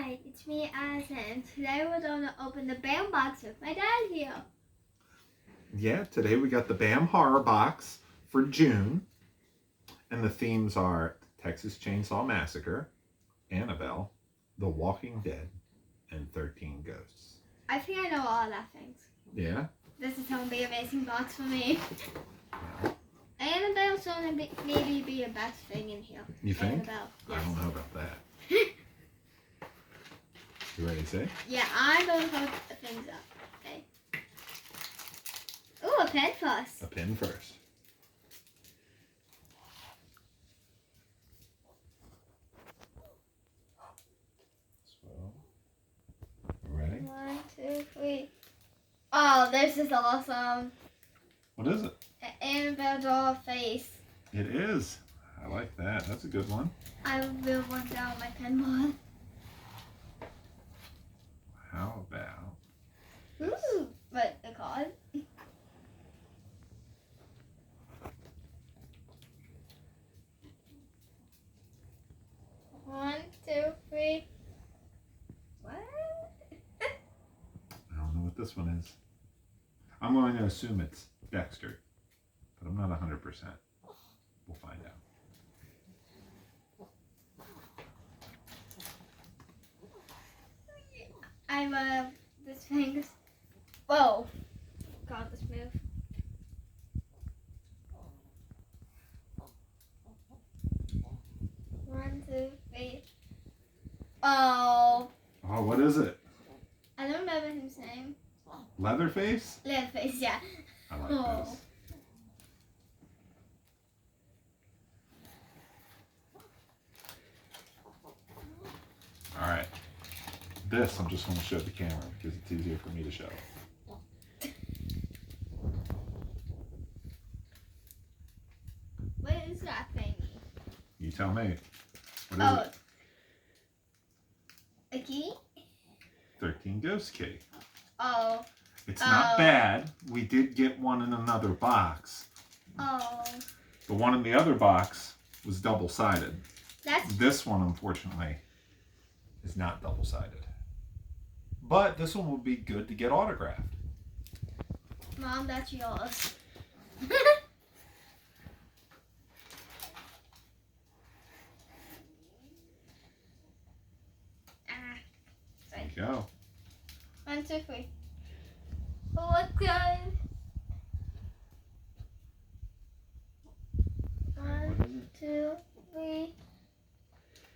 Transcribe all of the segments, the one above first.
Hi, it's me, Addison, and today we're going to open the BAM box with my dad here. Yeah, today we got the BAM horror box for June, and the themes are Texas Chainsaw Massacre, Annabelle, The Walking Dead, and 13 Ghosts. I think I know all of that things. Yeah? This is going to be an amazing box for me. Yeah. Annabelle's going to maybe be the best thing in here. You think? Annabelle. Yes. I don't know about that. You ready to say? Yeah, I'm going to hold things up. Okay. Ooh, a pen first. A pin first. So, ready? 1, 2, 3. Oh, this is awesome. What is it? Annabelle doll face. It is. I like that. That's a good one. I will want down my pen more. How about... Ooh, but the card. 1, 2, 3. What? I don't know what this one is. I'm going to assume it's Dexter, but I'm not 100%. We'll find out. I love this thing. Whoa. God, this move. One, two, three. Oh. Oh, what is it? I don't remember his name. Leatherface? Leatherface, yeah. I like Oh. this. All right. This I'm just going to show the camera because it's easier for me to show. What is that thing? You tell me. What is it? A key? 13 Ghost Key. Oh. It's not bad. We did get one in another box. Oh. The one in the other box was double-sided. That's... This one, unfortunately, is not double-sided. But this one would be good to get autographed. Mom, that's yours. There you go. 1, 2, 3. Oh, what's good? 1, 2, 3.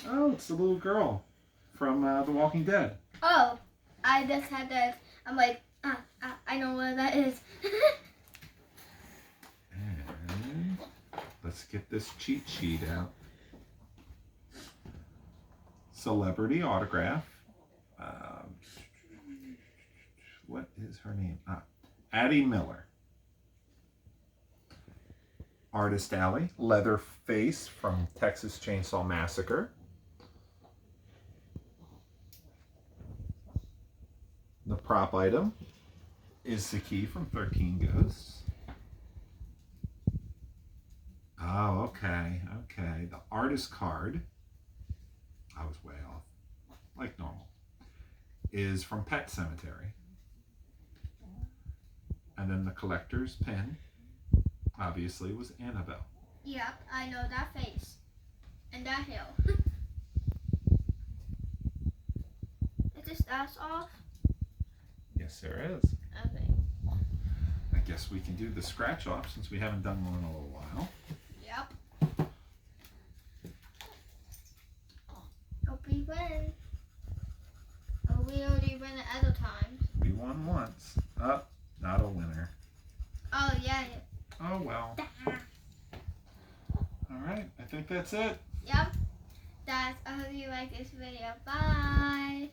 Oh, it's the little girl from The Walking Dead. Oh, I just had to. I'm like, I know what that is. And let's get this cheat sheet out. Celebrity autograph. What is her name? Addie Miller. Artist Alley. Leatherface from Texas Chainsaw Massacre. The prop item is the key from 13 Ghosts. Oh, okay, okay. The artist card, I was way off, like normal, is from Pet Cemetery. And then the collector's pin, obviously, was Annabelle. Yep, I know that face. And that hill. Is this us off? Yes, there is. Okay. I guess we can do the scratch off since we haven't done one in a little while. Yep. Hope we win. Oh, we already won at other times. We won once. Not a winner. Oh, yeah. Oh, well. All right, I think that's it. Yep. That's, I hope you like this video. Bye.